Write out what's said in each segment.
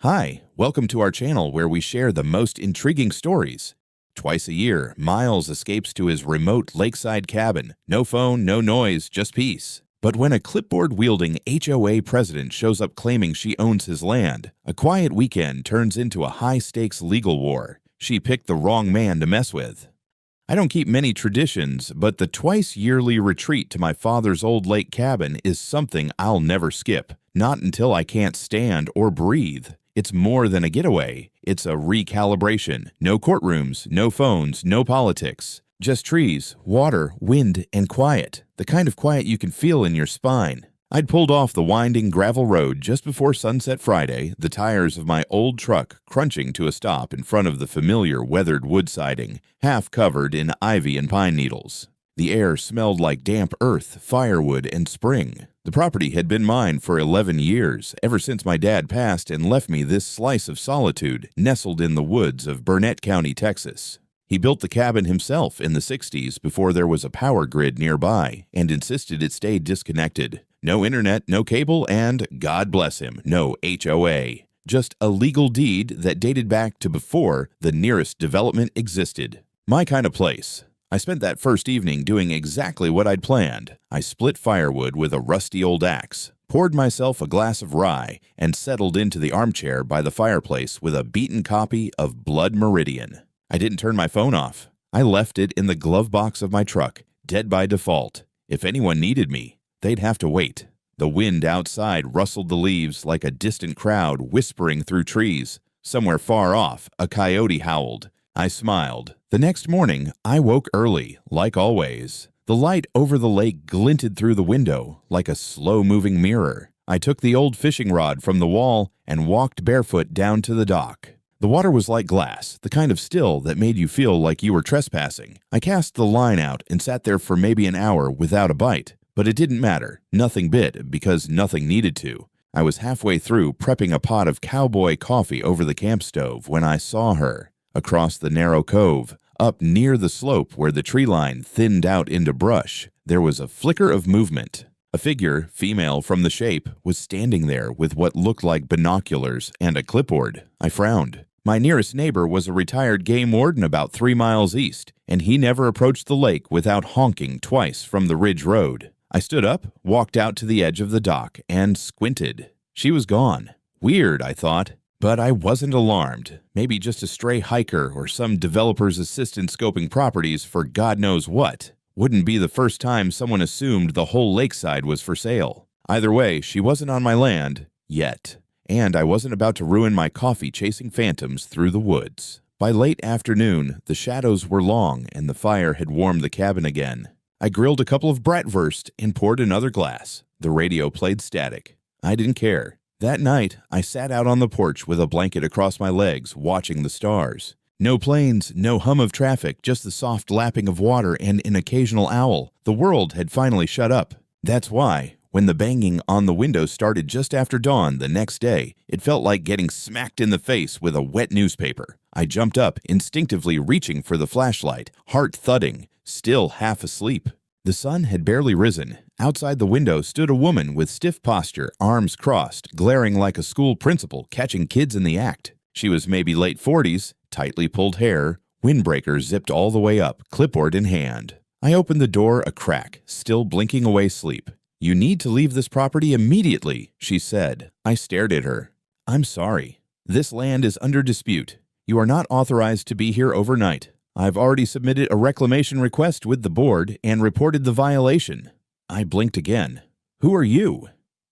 Hi, welcome to our channel where we share the most intriguing stories. Twice a year, Miles escapes to his remote lakeside cabin. No phone, no noise, just peace. But when a clipboard-wielding HOA president shows up claiming she owns his land, a quiet weekend turns into a high-stakes legal war. She picked the wrong man to mess with. I don't keep many traditions, but the twice-yearly retreat to my father's old lake cabin is something I'll never skip. Not until I can't stand or breathe. It's more than a getaway. It's a recalibration. No courtrooms, no phones, no politics. Just trees, water, wind, and quiet. The kind of quiet you can feel in your spine. I'd pulled off the winding gravel road just before sunset Friday, the tires of my old truck crunching to a stop in front of the familiar weathered wood siding, half covered in ivy and pine needles. The air smelled like damp earth, firewood, and spring. The property had been mine for 11 years, ever since my dad passed and left me this slice of solitude nestled in the woods of Burnett County, Texas. He built the cabin himself in the 60s before there was a power grid nearby and insisted it stayed disconnected. No internet, no cable, and, God bless him, no HOA. Just a legal deed that dated back to before the nearest development existed. My kind of place. I spent that first evening doing exactly what I'd planned. I split firewood with a rusty old axe, poured myself a glass of rye, and settled into the armchair by the fireplace with a beaten copy of Blood Meridian. I didn't turn my phone off. I left it in the glove box of my truck, dead by default. If anyone needed me, they'd have to wait. The wind outside rustled the leaves like a distant crowd whispering through trees. Somewhere far off, a coyote howled. I smiled. The next morning, I woke early, like always. The light over the lake glinted through the window like a slow-moving mirror. I took the old fishing rod from the wall and walked barefoot down to the dock. The water was like glass, the kind of still that made you feel like you were trespassing. I cast the line out and sat there for maybe an hour without a bite. But it didn't matter. Nothing bit because nothing needed to. I was halfway through prepping a pot of cowboy coffee over the camp stove when I saw her. Across the narrow cove, up near the slope where the tree line thinned out into brush, there was a flicker of movement. A figure, female from the shape, was standing there with what looked like binoculars and a clipboard. I frowned. My nearest neighbor was a retired game warden about 3 miles east, and he never approached the lake without honking twice from the ridge road. I stood up, walked out to the edge of the dock, and squinted. She was gone. Weird, I thought. But I wasn't alarmed. Maybe just a stray hiker or some developer's assistant scoping properties for God knows what. Wouldn't be the first time someone assumed the whole lakeside was for sale. Either way, she wasn't on my land, yet. And I wasn't about to ruin my coffee chasing phantoms through the woods. By late afternoon, the shadows were long and the fire had warmed the cabin again. I grilled a couple of bratwurst and poured another glass. The radio played static. I didn't care. That night, I sat out on the porch with a blanket across my legs, watching the stars. No planes, no hum of traffic, just the soft lapping of water and an occasional owl. The world had finally shut up. That's why, when the banging on the window started just after dawn the next day, it felt like getting smacked in the face with a wet newspaper. I jumped up, instinctively reaching for the flashlight, heart thudding, still half asleep. The sun had barely risen. Outside the window stood a woman with stiff posture, arms crossed, glaring like a school principal catching kids in the act. She was maybe late 40s, tightly pulled hair, windbreaker zipped all the way up, clipboard in hand. I opened the door a crack, still blinking away sleep. "You need to leave this property immediately," she said. I stared at her. "I'm sorry. This land is under dispute. You are not authorized to be here overnight. I've already submitted a reclamation request with the board and reported the violation." I blinked again. "Who are you?"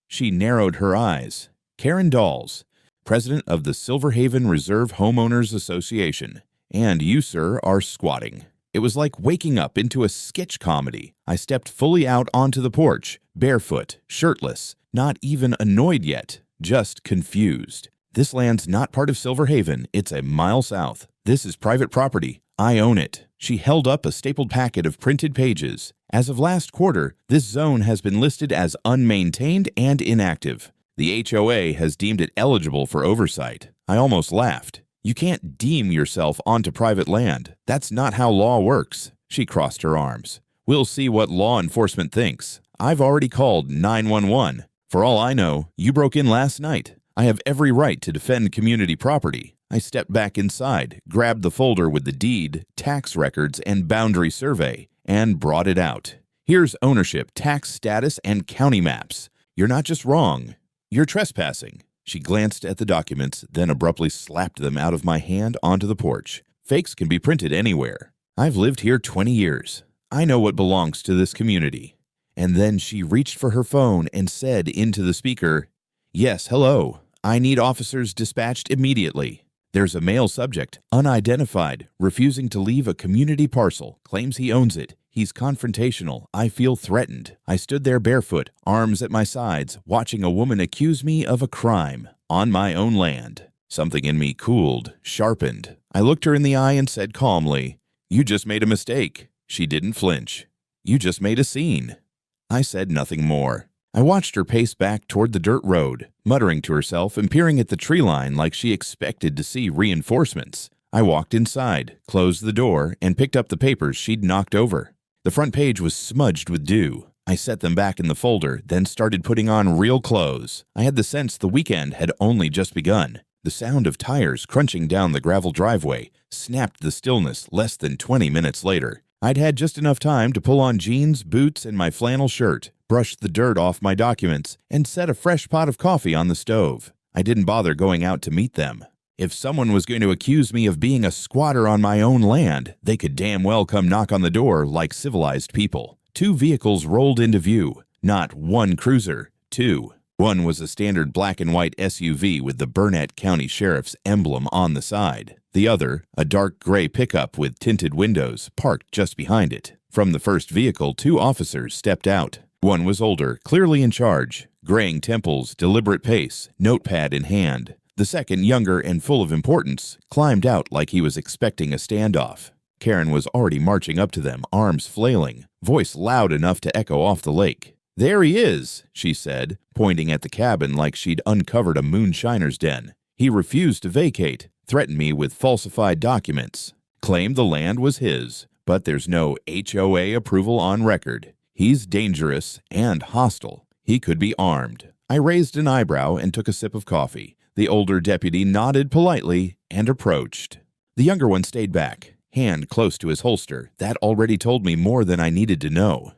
She narrowed her eyes. "Karen Dawes, president of the Silverhaven Reserve Homeowners Association. And you, sir, are squatting." It was like waking up into a sketch comedy. I stepped fully out onto the porch, barefoot, shirtless, not even annoyed yet, just confused. "This land's not part of Silverhaven. It's a mile south. This is private property. I own it." She held up a stapled packet of printed pages. "As of last quarter, this zone has been listed as unmaintained and inactive. The HOA has deemed it eligible for oversight." I almost laughed. "You can't deem yourself onto private land. That's not how law works." She crossed her arms. "We'll see what law enforcement thinks. I've already called 911. For all I know, you broke in last night. I have every right to defend community property. I stepped back inside, grabbed the folder with the deed, tax records, and boundary survey, and brought it out. Here's ownership, tax status, and county maps. You're not just wrong. You're trespassing. She glanced at the documents, then abruptly slapped them out of my hand onto the porch. Fakes can be printed anywhere. I've lived here 20 years. I know what belongs to this community. And then she reached for her phone and said into the speaker, "Yes, hello. I need officers dispatched immediately. There's a male subject, unidentified, refusing to leave a community parcel, claims he owns it. He's confrontational. I feel threatened. I stood there barefoot, arms at my sides, watching a woman accuse me of a crime on my own land." Something in me cooled, sharpened. I looked her in the eye and said calmly, "You just made a mistake." She didn't flinch. "You just made a scene." I said nothing more. I watched her pace back toward the dirt road, muttering to herself and peering at the tree line like she expected to see reinforcements. I walked inside, closed the door, and picked up the papers she'd knocked over. The front page was smudged with dew. I set them back in the folder, then started putting on real clothes. I had the sense the weekend had only just begun. The sound of tires crunching down the gravel driveway snapped the stillness less than 20 minutes later. I'd had just enough time to pull on jeans, boots, and my flannel shirt, brush the dirt off my documents, and set a fresh pot of coffee on the stove. I didn't bother going out to meet them. If someone was going to accuse me of being a squatter on my own land, they could damn well come knock on the door like civilized people. 2 vehicles rolled into view. Not one cruiser, 2. One was a standard black and white SUV with the Burnett County Sheriff's emblem on the side. The other, a dark gray pickup with tinted windows, parked just behind it. From the first vehicle, 2 officers stepped out. One was older, clearly in charge, graying temples, deliberate pace, notepad in hand. The second, younger and full of importance, climbed out like he was expecting a standoff. Karen was already marching up to them, arms flailing, voice loud enough to echo off the lake. "There he is," she said, pointing at the cabin like she'd uncovered a moonshiner's den. "He refused to vacate, threatened me with falsified documents, claimed the land was his, but there's no HOA approval on record. He's dangerous and hostile. He could be armed." I raised an eyebrow and took a sip of coffee. The older deputy nodded politely and approached. The younger one stayed back, hand close to his holster. That already told me more than I needed to know.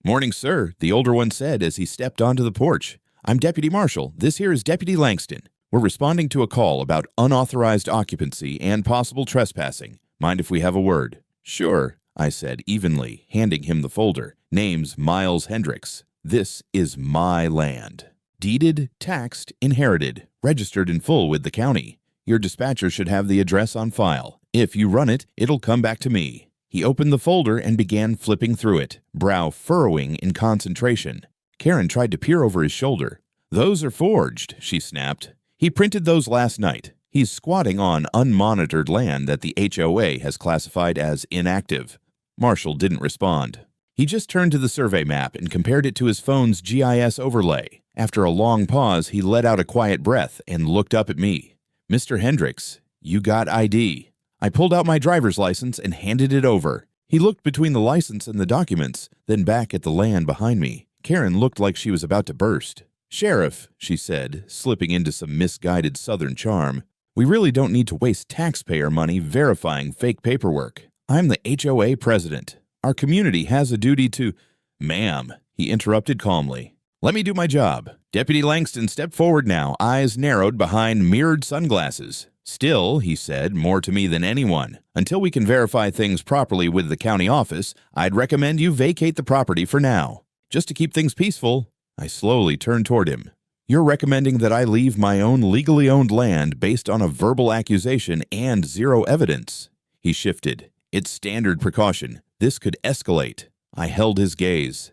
"Morning, sir," the older one said as he stepped onto the porch. "I'm Deputy Marshall. This here is Deputy Langston. We're responding to a call about unauthorized occupancy and possible trespassing. Mind if we have a word?" "Sure," I said evenly, handing him the folder. "Name's Miles Hendricks. This is my land. Deeded, taxed, inherited, registered in full with the county. Your dispatcher should have the address on file. If you run it, it'll come back to me." He opened the folder and began flipping through it, brow furrowing in concentration. Karen tried to peer over his shoulder. "Those are forged," she snapped. "He printed those last night. He's squatting on unmonitored land that the HOA has classified as inactive." Marshall didn't respond. He just turned to the survey map and compared it to his phone's GIS overlay. After a long pause, he let out a quiet breath and looked up at me. "Mr. Hendricks, you got ID." I pulled out my driver's license and handed it over. He looked between the license and the documents, then back at the land behind me. Karen looked like she was about to burst. "Sheriff," she said, slipping into some misguided Southern charm, "we really don't need to waste taxpayer money verifying fake paperwork. I'm the HOA president. Our community has a duty to—" "Ma'am," he interrupted calmly. "Let me do my job." Deputy Langston stepped forward now, eyes narrowed behind mirrored sunglasses. "Still," he said, more to me than anyone, "until we can verify things properly with the county office, I'd recommend you vacate the property for now. Just to keep things peaceful." I slowly turned toward him. "You're recommending that I leave my own legally owned land based on a verbal accusation and zero evidence?" He shifted. "It's standard precaution. This could escalate." I held his gaze.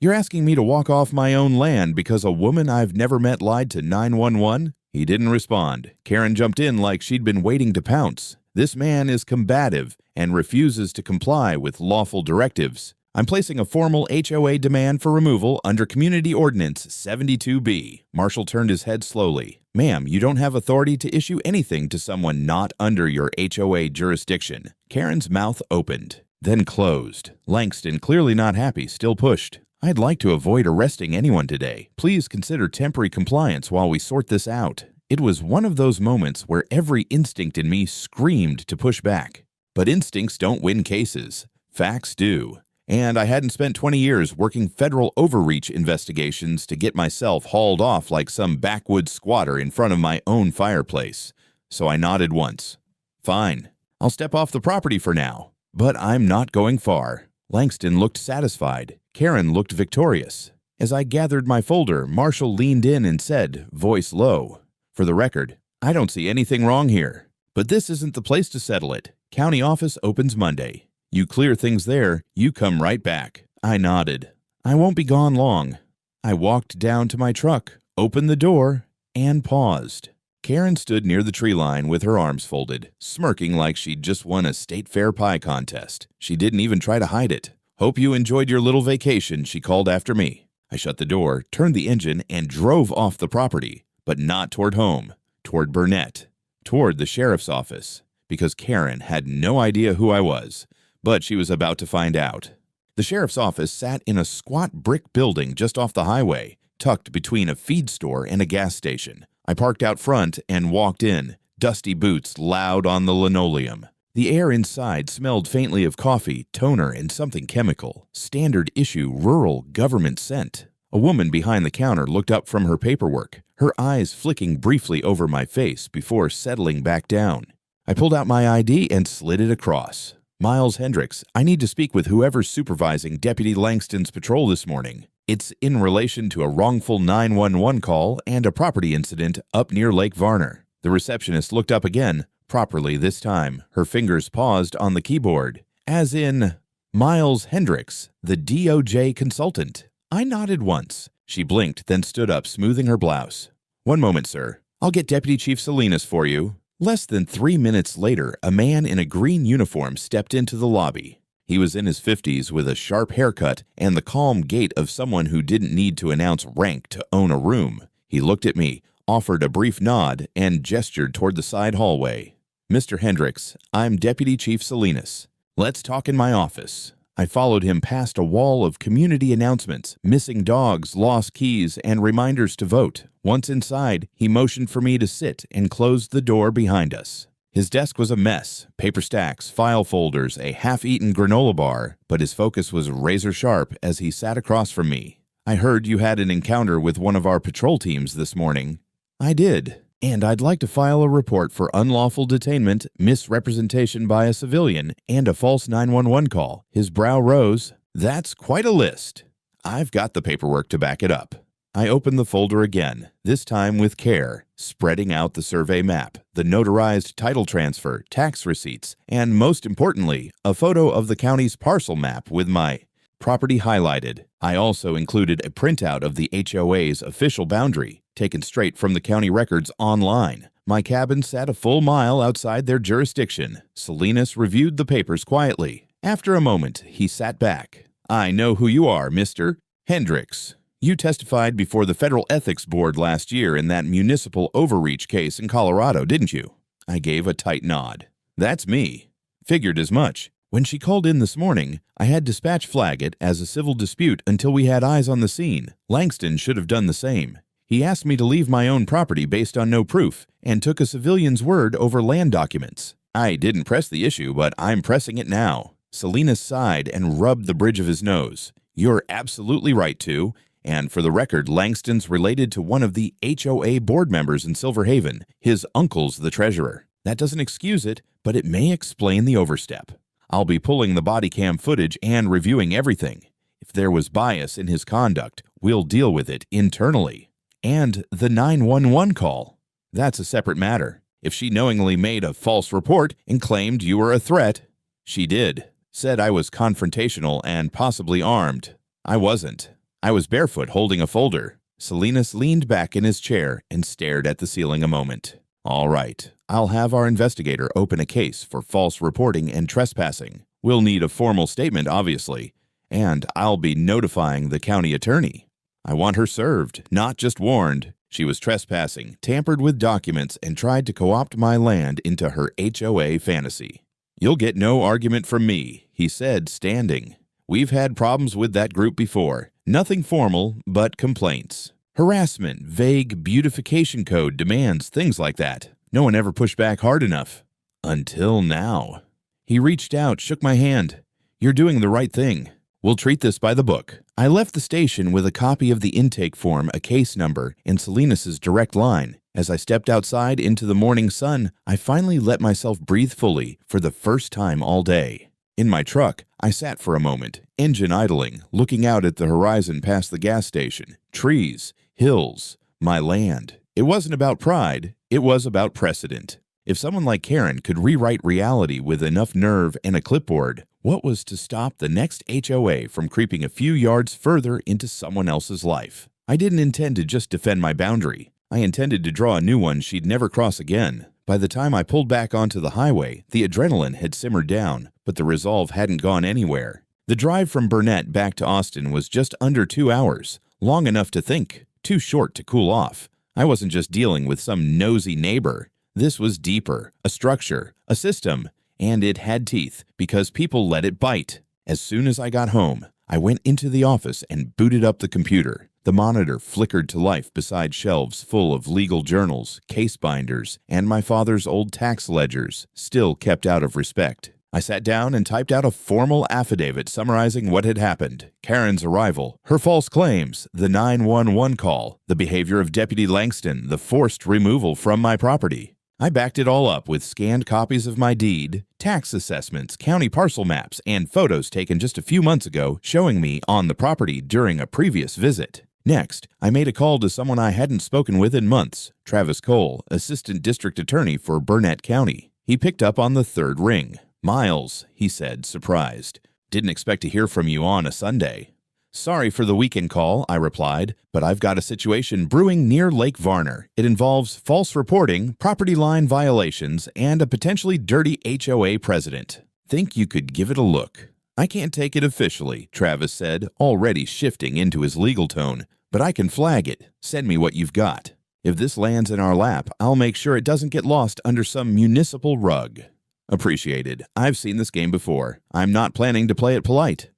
"You're asking me to walk off my own land because a woman I've never met lied to 911? He didn't respond. Karen jumped in like she'd been waiting to pounce. "This man is combative and refuses to comply with lawful directives. I'm placing a formal HOA demand for removal under Community Ordinance 72B. Marshall turned his head slowly. "Ma'am, you don't have authority to issue anything to someone not under your HOA jurisdiction." Karen's mouth opened, then closed. Langston, clearly not happy, still pushed. "I'd like to avoid arresting anyone today. Please consider temporary compliance while we sort this out. It was one of those moments where every instinct in me screamed to push back. But instincts don't win cases. Facts do. And I hadn't spent 20 years working federal overreach investigations to get myself hauled off like some backwoods squatter in front of my own fireplace. So I nodded once. Fine. I'll step off the property for now. But I'm not going far. Langston looked satisfied. Karen looked victorious. As I gathered my folder, Marshall leaned in and said, voice low, "For the record, I don't see anything wrong here. But this isn't the place to settle it. County office opens Monday. You clear things there, you come right back." I nodded. I won't be gone long. I walked down to my truck, opened the door, and paused. Karen stood near the tree line with her arms folded, smirking like she'd just won a state fair pie contest. She didn't even try to hide it. "Hope you enjoyed your little vacation," she called after me. I shut the door, turned the engine, and drove off the property, but not toward home, toward Burnett, toward the sheriff's office, because Karen had no idea who I was, but she was about to find out. The sheriff's office sat in a squat brick building just off the highway, tucked between a feed store and a gas station. I parked out front and walked in, dusty boots loud on the linoleum. The air inside smelled faintly of coffee, toner, and something chemical. Standard issue rural government scent. A woman behind the counter looked up from her paperwork, her eyes flicking briefly over my face before settling back down. I pulled out my ID and slid it across. "Miles Hendricks, I need to speak with whoever's supervising Deputy Langston's patrol this morning. It's in relation to a wrongful 911 call and a property incident up near Lake Varner." The receptionist looked up again, properly this time. Her fingers paused on the keyboard. "As in, Miles Hendricks, the DOJ consultant." I nodded once. She blinked, then stood up, smoothing her blouse. "One moment, sir. I'll get Deputy Chief Salinas for you." Less than 3 minutes later, a man in a green uniform stepped into the lobby. He was in his 50s with a sharp haircut and the calm gait of someone who didn't need to announce rank to own a room. He looked at me, offered a brief nod, and gestured toward the side hallway. "Mr. Hendricks, I'm Deputy Chief Salinas. Let's talk in my office." I followed him past a wall of community announcements, missing dogs, lost keys, and reminders to vote. Once inside, he motioned for me to sit and closed the door behind us. His desk was a mess, paper stacks, file folders, a half-eaten granola bar, but his focus was razor-sharp as he sat across from me. "I heard you had an encounter with one of our patrol teams this morning." "I did. And I'd like to file a report for unlawful detainment, misrepresentation by a civilian, and a false 911 call." His brow rose. "That's quite a list." "I've got the paperwork to back it up." I opened the folder again, this time with care, spreading out the survey map, the notarized title transfer, tax receipts, and most importantly, a photo of the county's parcel map with my property highlighted. I also included a printout of the HOA's official boundary, taken straight from the county records online. My cabin sat a full mile outside their jurisdiction. Salinas reviewed the papers quietly. After a moment, he sat back. "I know who you are, Mr. Hendricks. You testified before the Federal Ethics Board last year in that municipal overreach case in Colorado, didn't you?" I gave a tight nod. "That's me. Figured as much. When she called in this morning, I had dispatch flag it as a civil dispute until we had eyes on the scene. Langston should have done the same. He asked me to leave my own property based on no proof, and took a civilian's word over land documents. I didn't press the issue, but I'm pressing it now." Salinas sighed and rubbed the bridge of his nose. "You're absolutely right, too. And for the record, Langston's related to one of the HOA board members in Silver Haven. His uncle's the treasurer. That doesn't excuse it, but it may explain the overstep. I'll be pulling the body cam footage and reviewing everything. If there was bias in his conduct, we'll deal with it internally. And the 911 call. That's a separate matter. If she knowingly made a false report and claimed you were a threat, she did. Said I was confrontational and possibly armed. I wasn't. I was barefoot holding a folder." Salinas leaned back in his chair and stared at the ceiling a moment. "All right, I'll have our investigator open a case for false reporting and trespassing. We'll need a formal statement, obviously, and I'll be notifying the county attorney. I want her served, not just warned. She was trespassing, tampered with documents, and tried to co-opt my land into her HOA fantasy." "You'll get no argument from me," he said, standing. "We've had problems with that group before. Nothing formal, but complaints." Harassment, vague beautification code demands, things like that. No one ever pushed back hard enough. Until now. He reached out, shook my hand. You're doing the right thing. We'll treat this by the book. I left the station with a copy of the intake form, a case number, and Salinas' direct line. As I stepped outside into the morning sun, I finally let myself breathe fully for the first time all day. In my truck, I sat for a moment, engine idling, looking out at the horizon past the gas station, trees, hills, my land. It wasn't about pride, it was about precedent. If someone like Karen could rewrite reality with enough nerve and a clipboard, what was to stop the next HOA from creeping a few yards further into someone else's life? I didn't intend to just defend my boundary. I intended to draw a new one she'd never cross again. By the time I pulled back onto the highway, the adrenaline had simmered down, but the resolve hadn't gone anywhere. The drive from Burnett back to Austin was just under 2 hours, long enough to think, too short to cool off. I wasn't just dealing with some nosy neighbor. This was deeper, a structure, a system, and it had teeth because people let it bite. As soon as I got home, I went into the office and booted up the computer. The monitor flickered to life beside shelves full of legal journals, case binders, and my father's old tax ledgers, still kept out of respect. I sat down and typed out a formal affidavit summarizing what had happened: Karen's arrival, her false claims, the 911 call, the behavior of Deputy Langston, the forced removal from my property. I backed it all up with scanned copies of my deed, tax assessments, county parcel maps, and photos taken just a few months ago showing me on the property during a previous visit. Next, I made a call to someone I hadn't spoken with in months, Travis Cole, Assistant District Attorney for Burnett County. He picked up on the third ring. "Miles," he said, surprised. "Didn't expect to hear from you on a Sunday." "Sorry for the weekend call," I replied, "but I've got a situation brewing near Lake Varner. It involves false reporting, property line violations, and a potentially dirty HOA president. Think you could give it a look." "I can't take it officially," Travis said, already shifting into his legal tone, "but I can flag it. Send me what you've got. If this lands in our lap, I'll make sure it doesn't get lost under some municipal rug." "Appreciated. I've seen this game before. I'm not planning to play it polite."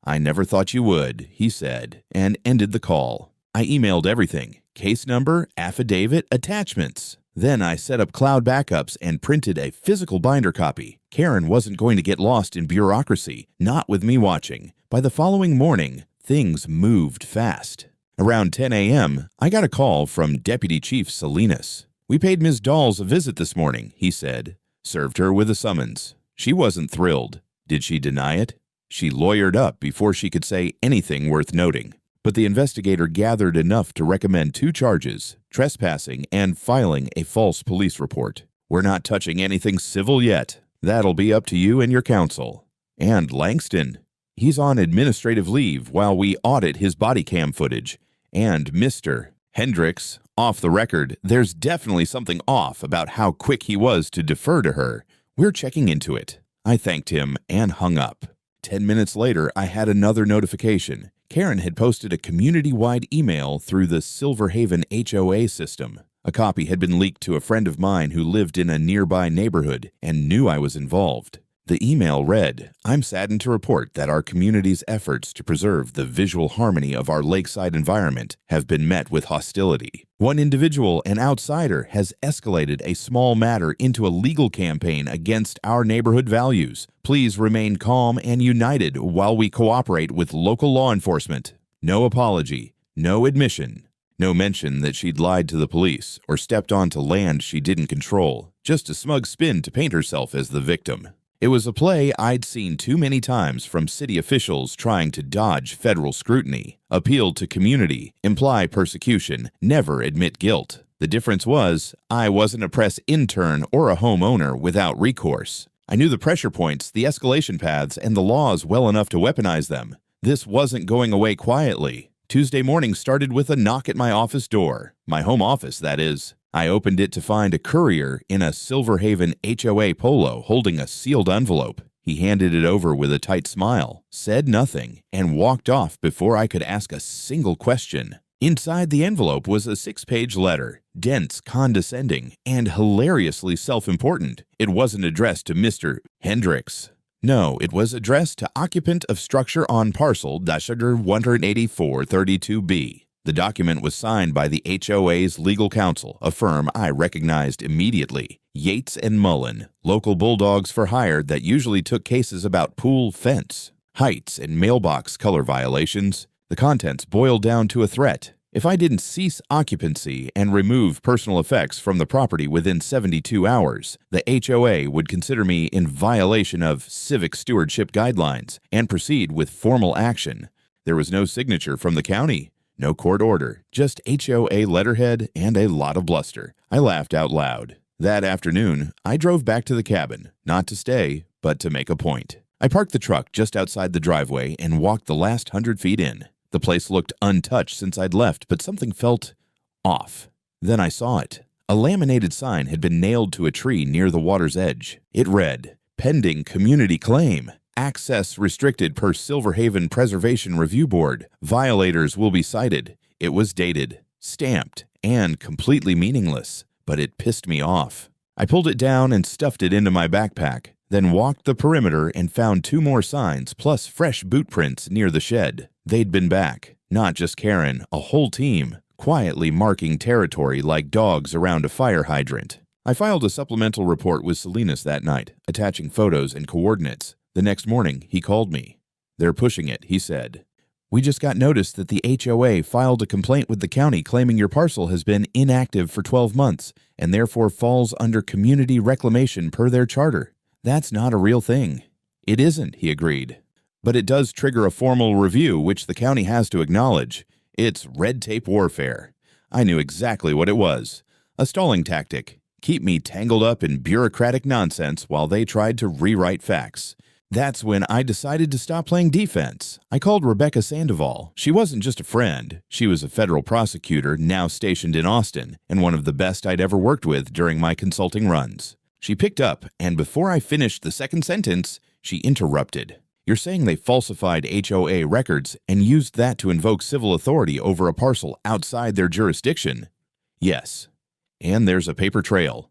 "I never thought you would," he said, and ended the call. I emailed everything: case number, affidavit, attachments. Then I set up cloud backups and printed a physical binder copy. Karen wasn't going to get lost in bureaucracy, not with me watching. By the following morning, things moved fast. Around 10 a.m., I got a call from Deputy Chief Salinas. "We paid Ms. Dawes a visit this morning," he said. "Served her with a summons." She wasn't thrilled. Did she deny it? She lawyered up before she could say anything worth noting. But the investigator gathered enough to recommend 2 charges: trespassing and filing a false police report. "We're not touching anything civil yet. That'll be up to you and your counsel." "And Langston? He's on administrative leave while we audit his body cam footage. And Mr. Hendricks, off the record, there's definitely something off about how quick he was to defer to her. We're checking into it." I thanked him and hung up. 10 minutes later, I had another notification. Karen had posted a community-wide email through the Silver Haven HOA system. A copy had been leaked to a friend of mine who lived in a nearby neighborhood and knew I was involved. The email read, "I'm saddened to report that our community's efforts to preserve the visual harmony of our lakeside environment have been met with hostility. One individual, an outsider, has escalated a small matter into a legal campaign against our neighborhood values. Please remain calm and united while we cooperate with local law enforcement." No apology, no admission, no mention that she'd lied to the police or stepped onto land she didn't control, just a smug spin to paint herself as the victim. It was a play I'd seen too many times from city officials trying to dodge federal scrutiny, appeal to community, imply persecution, never admit guilt. The difference was, I wasn't a press intern or a homeowner without recourse. I knew the pressure points, the escalation paths, and the laws well enough to weaponize them. This wasn't going away quietly. Tuesday morning started with a knock at my office door. My home office, that is. I opened it to find a courier in a Silver Haven HOA polo holding a sealed envelope. He handed it over with a tight smile, said nothing, and walked off before I could ask a single question. Inside the envelope was a 6-page letter, dense, condescending, and hilariously self-important. It wasn't addressed to Mr. Hendricks. No, it was addressed to occupant of structure on parcel -18432B. The document was signed by the HOA's legal counsel, a firm I recognized immediately, Yates and Mullen, local bulldogs for hire that usually took cases about pool fence, heights, and mailbox color violations. The contents boiled down to a threat. If I didn't cease occupancy and remove personal effects from the property within 72 hours, the HOA would consider me in violation of civic stewardship guidelines and proceed with formal action. There was no signature from the county, no court order, just HOA letterhead and a lot of bluster. I laughed out loud. That afternoon, I drove back to the cabin, not to stay, but to make a point. I parked the truck just outside the driveway and walked the last 100 feet in. The place looked untouched since I'd left, but something felt off. Then I saw it. A laminated sign had been nailed to a tree near the water's edge. It read, "Pending community claim. Access restricted per Silverhaven Preservation Review Board. Violators will be cited." It was dated, stamped, and completely meaningless, but it pissed me off. I pulled it down and stuffed it into my backpack, then walked the perimeter and found 2 more signs plus fresh boot prints near the shed. They'd been back, not just Karen, a whole team, quietly marking territory like dogs around a fire hydrant. I filed a supplemental report with Salinas that night, attaching photos and coordinates. The next morning, he called me. "They're pushing it," he said. "We just got notice that the HOA filed a complaint with the county claiming your parcel has been inactive for 12 months and therefore falls under community reclamation per their charter. That's not a real thing." "It isn't," he agreed. "But it does trigger a formal review, which the county has to acknowledge. It's red tape warfare." I knew exactly what it was. A stalling tactic. Keep me tangled up in bureaucratic nonsense while they tried to rewrite facts. That's when I decided to stop playing defense. I called Rebecca Sandoval. She wasn't just a friend. She was a federal prosecutor now stationed in Austin and one of the best I'd ever worked with during my consulting runs. She picked up, and before I finished the second sentence, she interrupted. "You're saying they falsified HOA records and used that to invoke civil authority over a parcel outside their jurisdiction?" "Yes. And there's a paper trail.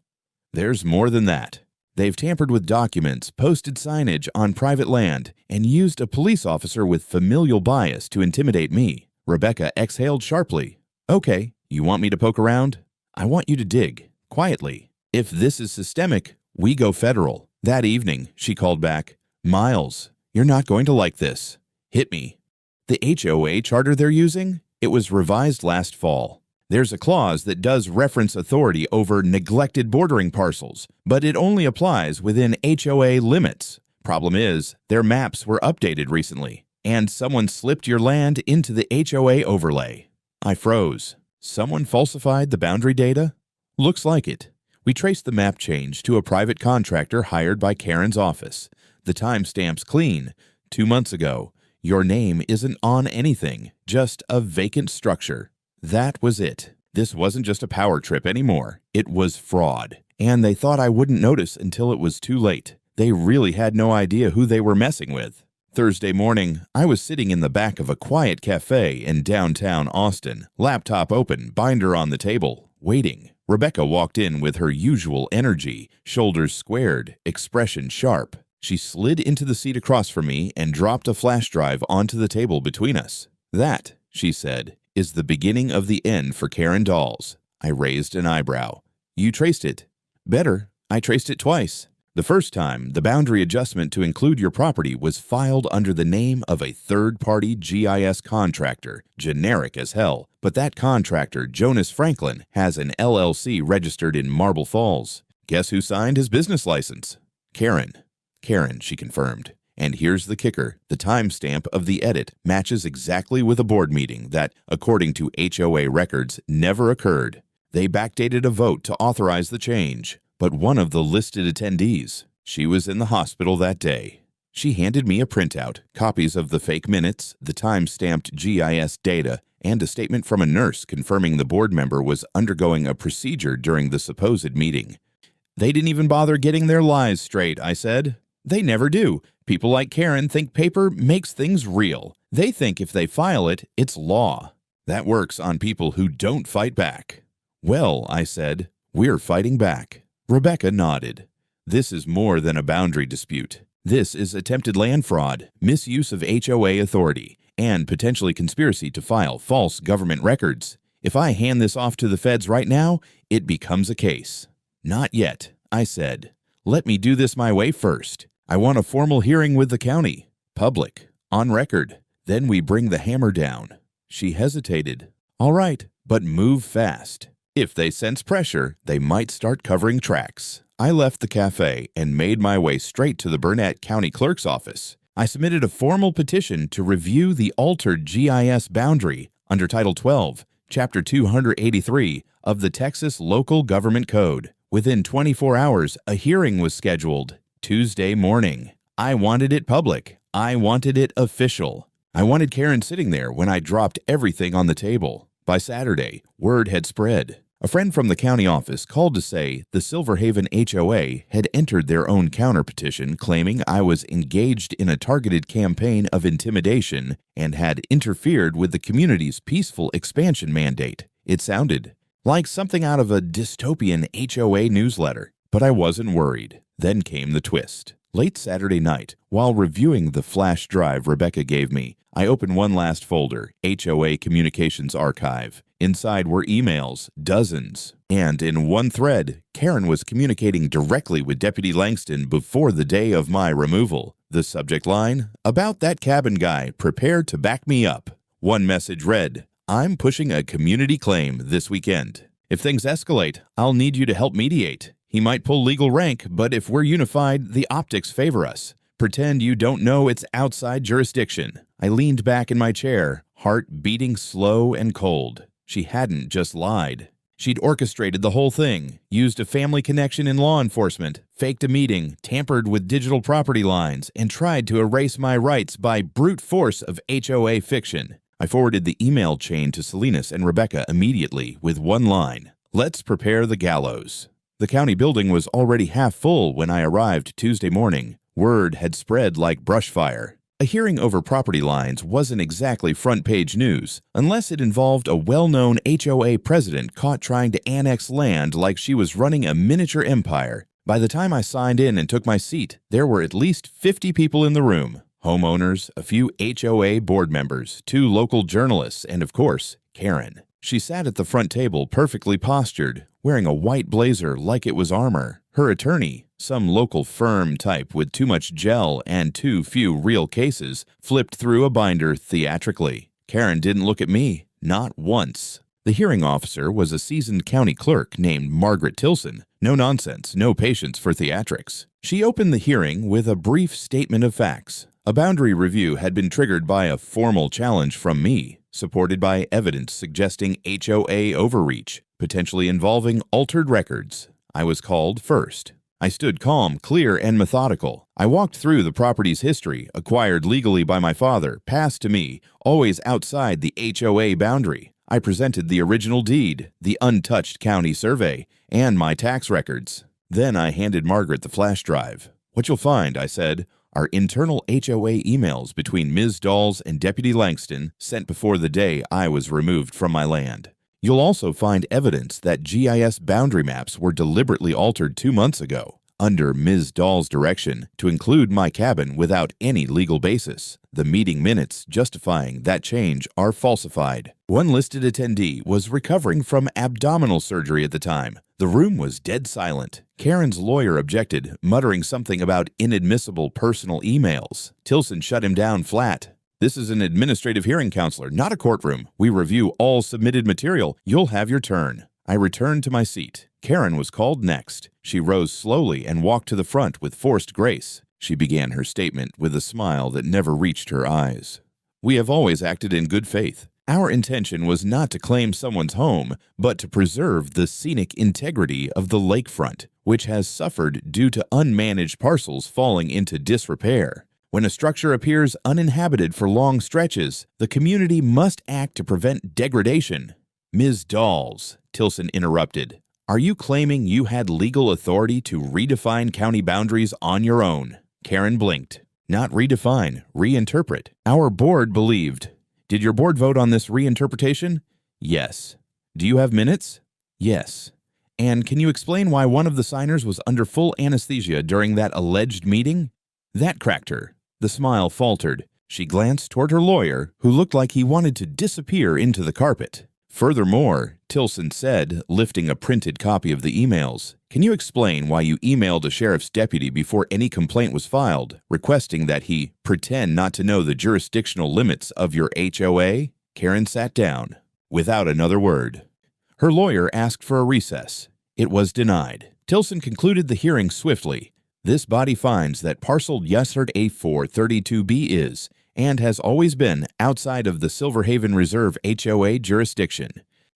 There's more than that. They've tampered with documents, posted signage on private land, and used a police officer with familial bias to intimidate me." Rebecca exhaled sharply. "Okay, you want me to poke around? I want you to dig, quietly. If this is systemic, we go federal." That evening, she called back, "Miles, you're not going to like this. Hit me." The HOA charter they're using? It was revised last fall. There's a clause that does reference authority over neglected bordering parcels, but it only applies within HOA limits. Problem is, their maps were updated recently, and someone slipped your land into the HOA overlay. I froze. Someone falsified the boundary data? Looks like it. We traced the map change to a private contractor hired by Karen's office. The timestamp's clean. 2 months ago. Your name isn't on anything, just a vacant structure. That was it. This wasn't just a power trip anymore. It was fraud. And they thought I wouldn't notice until it was too late. They really had no idea who they were messing with. Thursday morning, I was sitting in the back of a quiet cafe in downtown Austin, laptop open, binder on the table, waiting. Rebecca walked in with her usual energy, shoulders squared, expression sharp. She slid into the seat across from me and dropped a flash drive onto the table between us. "That," she said, "is the beginning of the end for Karen Dolls." I raised an eyebrow. "You traced it." "Better. I traced it twice. The first time, the boundary adjustment to include your property was filed under the name of a third-party GIS contractor, generic as hell. But that contractor, Jonas Franklin, has an LLC registered in Marble Falls. Guess who signed his business license? Karen. Karen, she confirmed. And here's the kicker. The timestamp of the edit matches exactly with a board meeting that, according to HOA records, never occurred. They backdated a vote to authorize the change, but one of the listed attendees, she was in the hospital that day. She handed me a printout, copies of the fake minutes, the time-stamped GIS data, and a statement from a nurse confirming the board member was undergoing a procedure during the supposed meeting. "They didn't even bother getting their lies straight," I said. "They never do. People like Karen think paper makes things real. They think if they file it, it's law. That works on people who don't fight back." "Well," I said, "we're fighting back." Rebecca nodded. "This is more than a boundary dispute. This is attempted land fraud, misuse of HOA authority, and potentially conspiracy to file false government records. If I hand this off to the feds right now, it becomes a case. Not yet, I said. Let me do this my way first. I want a formal hearing with the county. Public. On record. Then we bring the hammer down. She hesitated. All right, but move fast. If they sense pressure, they might start covering tracks. I left the cafe and made my way straight to the Burnett County Clerk's office. I submitted a formal petition to review the altered GIS boundary under Title 12, Chapter 283 of the Texas Local Government Code. Within 24 hours, a hearing was scheduled. Tuesday morning. I wanted it public. I wanted it official. I wanted Karen sitting there when I dropped everything on the table. By Saturday, word had spread. A friend from the county office called to say the Silver Haven HOA had entered their own counterpetition claiming I was engaged in a targeted campaign of intimidation and had interfered with the community's peaceful expansion mandate. It sounded like something out of a dystopian HOA newsletter, but I wasn't worried. Then came the twist. Late Saturday night, while reviewing the flash drive Rebecca gave me, I opened one last folder, HOA Communications Archive. Inside were emails, dozens. And in one thread, Karen was communicating directly with Deputy Langston before the day of my removal. The subject line, about that cabin guy, prepare to back me up. One message read, I'm pushing a community claim this weekend. If things escalate, I'll need you to help mediate. He might pull legal rank, but if we're unified, the optics favor us. Pretend you don't know it's outside jurisdiction. I leaned back in my chair, heart beating slow and cold. She hadn't just lied. She'd orchestrated the whole thing, used a family connection in law enforcement, faked a meeting, tampered with digital property lines, and tried to erase my rights by brute force of HOA fiction. I forwarded the email chain to Salinas and Rebecca immediately with one line, let's prepare the gallows. The county building was already half full when I arrived Tuesday morning. Word had spread like brush fire. A hearing over property lines wasn't exactly front-page news, unless it involved a well-known HOA president caught trying to annex land like she was running a miniature empire. By the time I signed in and took my seat, there were at least 50 people in the room. Homeowners, a few HOA board members, 2 local journalists, and of course, Karen. She sat at the front table perfectly postured, wearing a white blazer like it was armor. Her attorney, some local firm type with too much gel and too few real cases, flipped through a binder theatrically. Karen didn't look at me, not once. The hearing officer was a seasoned county clerk named Margaret Tilson. No nonsense, no patience for theatrics. She opened the hearing with a brief statement of facts. A boundary review had been triggered by a formal challenge from me, supported by evidence suggesting HOA overreach, potentially involving altered records. I was called first. I stood calm, clear, and methodical. I walked through the property's history, acquired legally by my father, passed to me, always outside the HOA boundary. I presented the original deed, the untouched county survey, and my tax records. Then I handed Margaret the flash drive. What you'll find, I said, are internal HOA emails between Ms. Dawes and Deputy Langston sent before the day I was removed from my land. You'll also find evidence that GIS boundary maps were deliberately altered 2 months ago, under Ms. Dawes' direction, to include my cabin without any legal basis. The meeting minutes justifying that change are falsified. One listed attendee was recovering from abdominal surgery at the time. The room was dead silent. Karen's lawyer objected, muttering something about inadmissible personal emails. Tilson shut him down flat. This is an administrative hearing, counselor, not a courtroom. We review all submitted material. You'll have your turn. I returned to my seat. Karen was called next. She rose slowly and walked to the front with forced grace. She began her statement with a smile that never reached her eyes. We have always acted in good faith. Our intention was not to claim someone's home, but to preserve the scenic integrity of the lakefront, which has suffered due to unmanaged parcels falling into disrepair. When a structure appears uninhabited for long stretches, the community must act to prevent degradation. Ms. Dawes, Tilson interrupted, are you claiming you had legal authority to redefine county boundaries on your own? Karen blinked. Not redefine, reinterpret. Our board believed. Did your board vote on this reinterpretation? Yes. Do you have minutes? Yes. And can you explain why one of the signers was under full anesthesia during that alleged meeting? That cracked her. The smile faltered. She glanced toward her lawyer, who looked like he wanted to disappear into the carpet. Furthermore, Tilson said, lifting a printed copy of the emails, "Can you explain why you emailed a sheriff's deputy before any complaint was filed, requesting that he pretend not to know the jurisdictional limits of your HOA?" Karen sat down, without another word. Her lawyer asked for a recess. It was denied. Tilson concluded the hearing swiftly. This body finds that parcel Yesard A432B is, and has always been, outside of the Silverhaven Reserve HOA jurisdiction.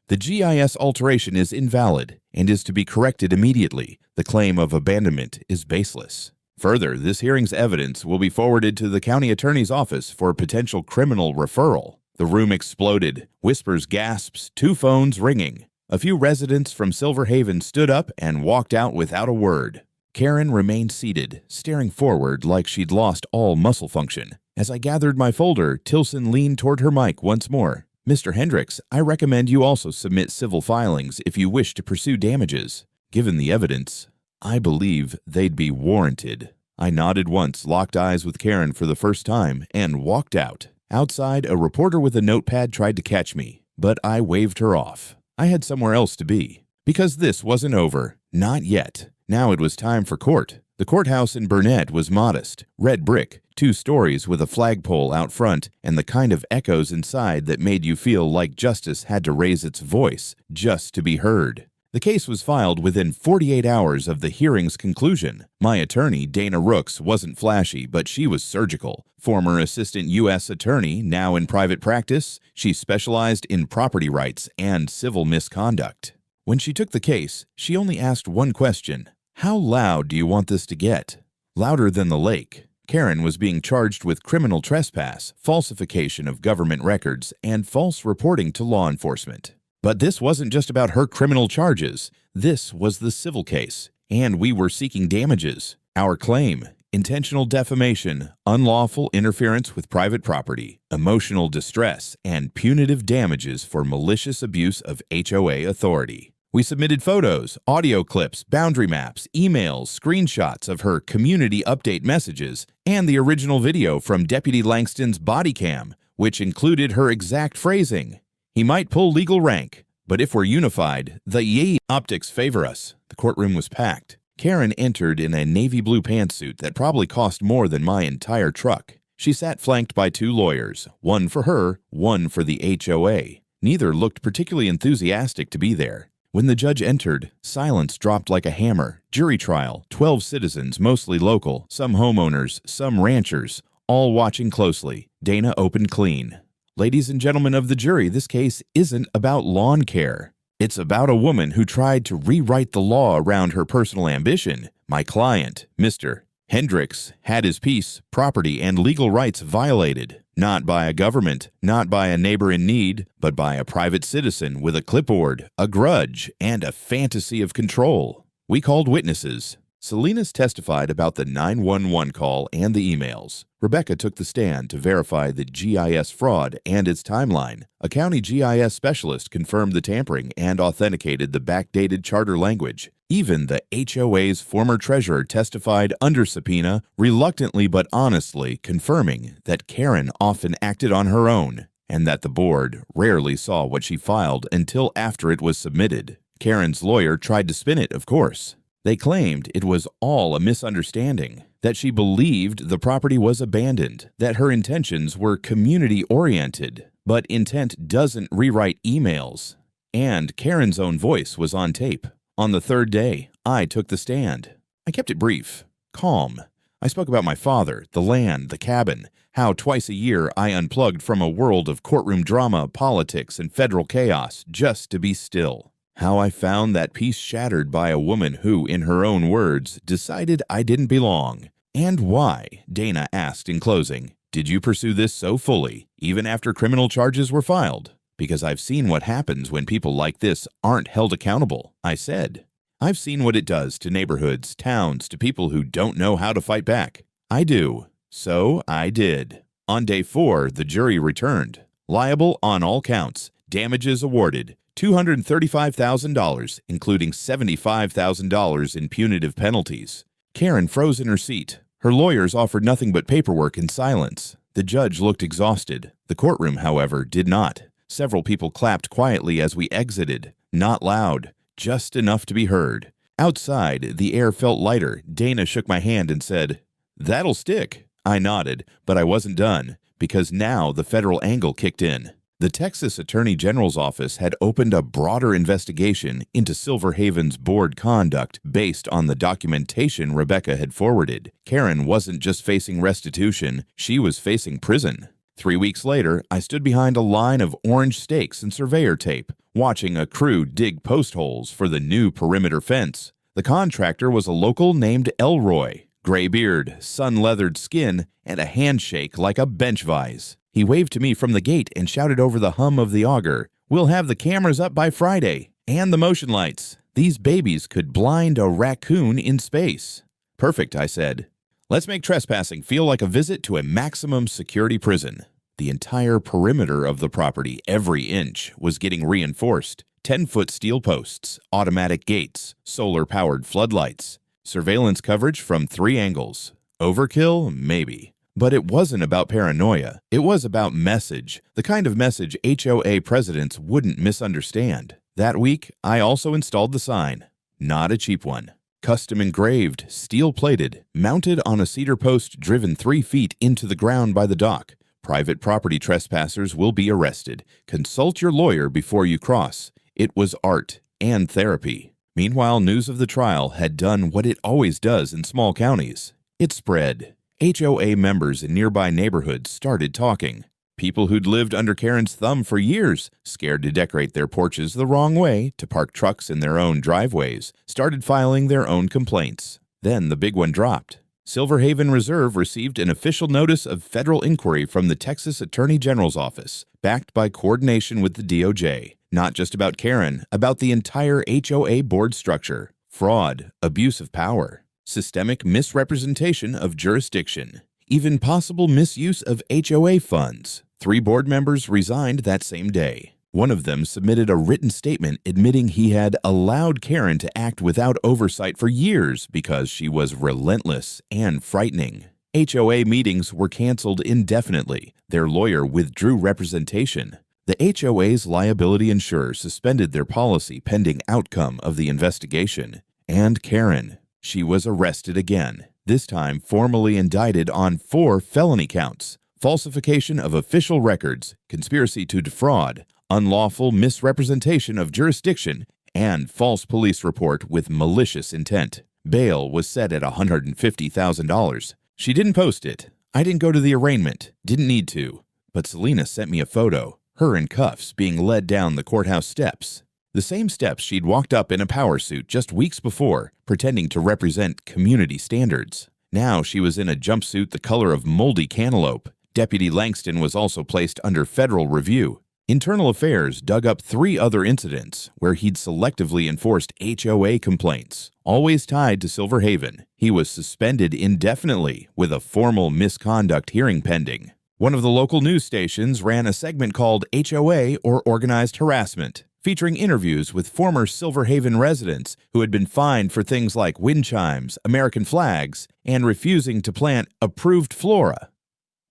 The GIS alteration is invalid and is to be corrected immediately. The claim of abandonment is baseless. Further, this hearing's evidence will be forwarded to the county attorney's office for potential criminal referral. The room exploded, whispers, gasps, 2 phones ringing. A few residents from Silverhaven stood up and walked out without a word. Karen remained seated, staring forward like she'd lost all muscle function. As I gathered my folder, Tilson leaned toward her mic once more. "Mr. Hendricks, I recommend you also submit civil filings if you wish to pursue damages. Given the evidence, I believe they'd be warranted." I nodded once, locked eyes with Karen for the first time, and walked out. Outside, a reporter with a notepad tried to catch me, but I waved her off. I had somewhere else to be. Because this wasn't over. Not yet. Now it was time for court. The courthouse in Burnett was modest, red brick, 2 stories with a flagpole out front, and the kind of echoes inside that made you feel like justice had to raise its voice just to be heard. The case was filed within 48 hours of the hearing's conclusion. My attorney, Dana Rooks, wasn't flashy, but she was surgical. Former assistant U.S. attorney, now in private practice, she specialized in property rights and civil misconduct. When she took the case, she only asked one question: "How loud do you want this to get?" Louder than the lake. Karen was being charged with criminal trespass, falsification of government records, and false reporting to law enforcement. But this wasn't just about her criminal charges. This was the civil case, and we were seeking damages. Our claim: intentional defamation, unlawful interference with private property, emotional distress, and punitive damages for malicious abuse of HOA authority. We submitted photos, audio clips, boundary maps, emails, screenshots of her community update messages, and the original video from Deputy Langston's body cam, which included her exact phrasing. "He might pull legal rank, but if we're unified, the ye optics favor us." The courtroom was packed. Karen entered in a navy blue pantsuit that probably cost more than my entire truck. She sat flanked by 2 lawyers, one for her, one for the HOA. Neither looked particularly enthusiastic to be there. When the judge entered, silence dropped like a hammer. Jury trial, 12 citizens, mostly local, some homeowners, some ranchers, all watching closely. Dana opened clean. "Ladies and gentlemen of the jury, this case isn't about lawn care. It's about a woman who tried to rewrite the law around her personal ambition. My client, Mr. Hendricks, had his peace, property, and legal rights violated. Not by a government, not by a neighbor in need, but by a private citizen with a clipboard, a grudge, and a fantasy of control. We called witnesses. Salinas testified about the 911 call and the emails. Rebecca took the stand to verify the GIS fraud and its timeline. A county GIS specialist confirmed the tampering and authenticated the backdated charter language. Even the HOA's former treasurer testified under subpoena, reluctantly but honestly confirming that Karen often acted on her own and that the board rarely saw what she filed until after it was submitted. Karen's lawyer tried to spin it, of course. They claimed it was all a misunderstanding, that she believed the property was abandoned, that her intentions were community-oriented, but intent doesn't rewrite emails. And Karen's own voice was on tape. On the 3rd day, I took the stand. I kept it brief, calm. I spoke about my father, the land, the cabin, how twice a year I unplugged from a world of courtroom drama, politics, and federal chaos just to be still. How I found that peace shattered by a woman who, in her own words, decided I didn't belong. And why, Dana asked in closing, did you pursue this so fully, even after criminal charges were filed? Because I've seen what happens when people like this aren't held accountable, I said. I've seen what it does to neighborhoods, towns, to people who don't know how to fight back. I do. So I did. On day 4, the jury returned. Liable on all counts. Damages awarded. $235,000, including $75,000 in punitive penalties. Karen froze in her seat. Her lawyers offered nothing but paperwork and silence. The judge looked exhausted. The courtroom, however, did not. Several people clapped quietly as we exited. Not loud, just enough to be heard. Outside, the air felt lighter. Dana shook my hand and said, "That'll stick." I nodded, but I wasn't done, because now the federal angle kicked in. The Texas Attorney General's office had opened a broader investigation into Silverhaven's board conduct based on the documentation Rebecca had forwarded. Karen wasn't just facing restitution, she was facing prison. 3 weeks later, I stood behind a line of orange stakes and surveyor tape, watching a crew dig post holes for the new perimeter fence. The contractor was a local named Elroy. Gray beard, sun-leathered skin, and a handshake like a bench vise. He waved to me from the gate and shouted over the hum of the auger, "We'll have the cameras up by Friday, and the motion lights. These babies could blind a raccoon in space." "Perfect," I said. "Let's make trespassing feel like a visit to a maximum security prison." The entire perimeter of the property, every inch, was getting reinforced. 10-foot steel posts, automatic gates, solar-powered floodlights. Surveillance coverage from 3 angles. Overkill? Maybe. But it wasn't about paranoia. It was about message, the kind of message HOA presidents wouldn't misunderstand. That week, I also installed the sign. Not a cheap one. Custom engraved, steel-plated, mounted on a cedar post driven 3 feet into the ground by the dock. Private property trespassers will be arrested. Consult your lawyer before you cross. It was art and therapy. Meanwhile, news of the trial had done what it always does in small counties. It spread. HOA members in nearby neighborhoods started talking. People who'd lived under Karen's thumb for years, scared to decorate their porches the wrong way, to park trucks in their own driveways, started filing their own complaints. Then the big one dropped. Silverhaven Reserve received an official notice of federal inquiry from the Texas Attorney General's office, backed by coordination with the DOJ. Not just about Karen, about the entire HOA board structure. Fraud, abuse of power, systemic misrepresentation of jurisdiction, even possible misuse of HOA funds. 3 board members resigned that same day. One of them submitted a written statement admitting he had allowed Karen to act without oversight for years because she was relentless and frightening. HOA meetings were canceled indefinitely. Their lawyer withdrew representation. The HOA's liability insurer suspended their policy pending outcome of the investigation. And Karen, she was arrested again, this time formally indicted on 4 felony counts: falsification of official records, conspiracy to defraud, unlawful misrepresentation of jurisdiction, and false police report with malicious intent. Bail was set at $150,000. She didn't post it. I didn't go to the arraignment. Didn't need to. But Selena sent me a photo. Her in cuffs being led down the courthouse steps. The same steps she'd walked up in a power suit just weeks before, pretending to represent community standards. Now she was in a jumpsuit the color of moldy cantaloupe. Deputy Langston was also placed under federal review. Internal Affairs dug up 3 other incidents where he'd selectively enforced HOA complaints, always tied to Silverhaven. He was suspended indefinitely with a formal misconduct hearing pending. One of the local news stations ran a segment called HOA or Organized Harassment, featuring interviews with former Silverhaven residents who had been fined for things like wind chimes, American flags, and refusing to plant approved flora.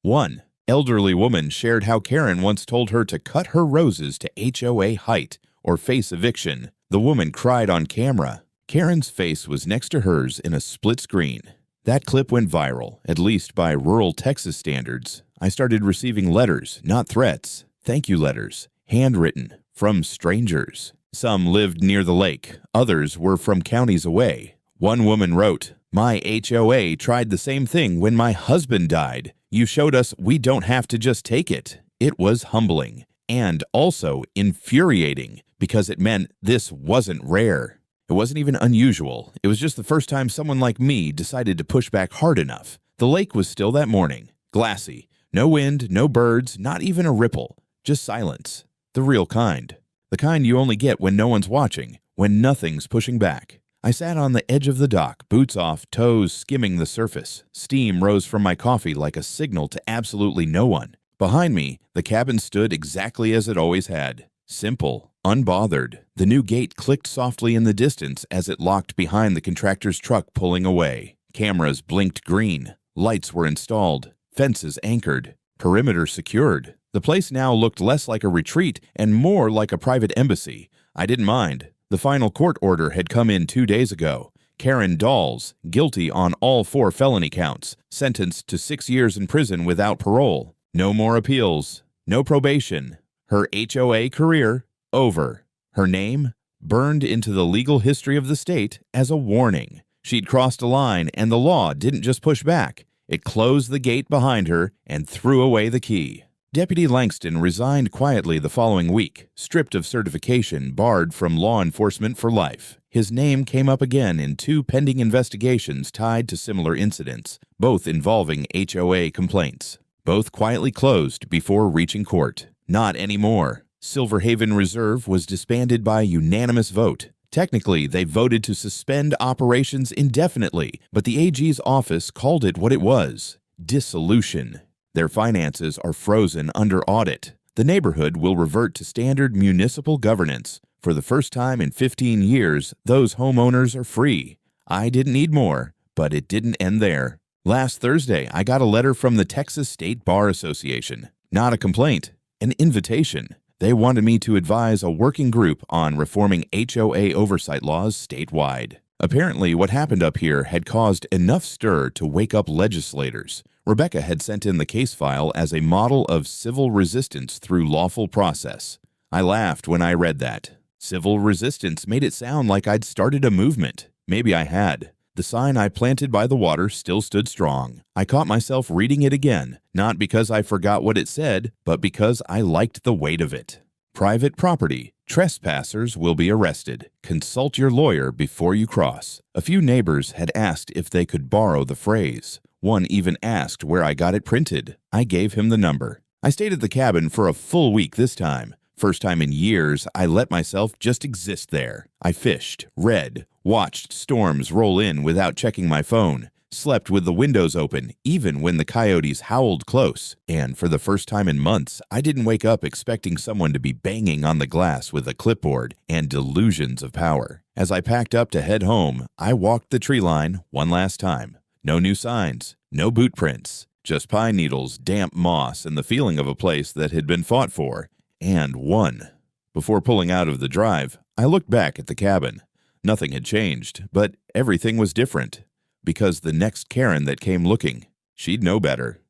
One elderly woman shared how Karen once told her to cut her roses to HOA height or face eviction. The woman cried on camera. Karen's face was next to hers in a split screen. That clip went viral, at least by rural Texas standards. I started receiving letters, not threats, thank you letters, handwritten, from strangers. Some lived near the lake, others were from counties away. One woman wrote, "My HOA tried the same thing when my husband died. You showed us we don't have to just take it." It was humbling and also infuriating because it meant this wasn't rare. It wasn't even unusual. It was just the first time someone like me decided to push back hard enough. The lake was still that morning, glassy. No wind, no birds, not even a ripple. Just silence. The real kind. The kind you only get when no one's watching, when nothing's pushing back. I sat on the edge of the dock, boots off, toes skimming the surface. Steam rose from my coffee like a signal to absolutely no one. Behind me, the cabin stood exactly as it always had. Simple, unbothered. The new gate clicked softly in the distance as it locked behind the contractor's truck pulling away. Cameras blinked green. Lights were installed. Fences anchored. Perimeter secured. The place now looked less like a retreat and more like a private embassy. I didn't mind. The final court order had come in 2 days ago. Karen Dawes, guilty on all 4 felony counts, sentenced to 6 years in prison without parole. No more appeals. No probation. Her HOA career over. Her name burned into the legal history of the state as a warning. She'd crossed a line, and the law didn't just push back. It closed the gate behind her and threw away the key. Deputy Langston resigned quietly the following week, stripped of certification, barred from law enforcement for life. His name came up again in 2 pending investigations tied to similar incidents, both involving HOA complaints. Both quietly closed before reaching court. Not anymore. Silverhaven Reserve was disbanded by unanimous vote. Technically, they voted to suspend operations indefinitely, but the AG's office called it what it was: dissolution. Their finances are frozen under audit. The neighborhood will revert to standard municipal governance. For the first time in 15 years, those homeowners are free. I didn't need more, but it didn't end there. Last Thursday, I got a letter from the Texas State Bar Association. Not a complaint, an invitation. They wanted me to advise a working group on reforming HOA oversight laws statewide. Apparently, what happened up here had caused enough stir to wake up legislators. Rebecca had sent in the case file as a model of civil resistance through lawful process. I laughed when I read that. Civil resistance made it sound like I'd started a movement. Maybe I had. The sign I planted by the water still stood strong. I caught myself reading it again, not because I forgot what it said, but because I liked the weight of it. Private property. Trespassers will be arrested. Consult your lawyer before you cross. A few neighbors had asked if they could borrow the phrase. One even asked where I got it printed. I gave him the number. I stayed at the cabin for a full week this time. First time in years, I let myself just exist there. I fished, read, watched storms roll in without checking my phone, slept with the windows open even when the coyotes howled close, and for the first time in months, I didn't wake up expecting someone to be banging on the glass with a clipboard and delusions of power. As I packed up to head home, I walked the tree line one last time. No new signs, no boot prints, just pine needles, damp moss, and the feeling of a place that had been fought for and won. Before pulling out of the drive, I looked back at the cabin. Nothing had changed, but everything was different. Because the next Karen that came looking, she'd know better.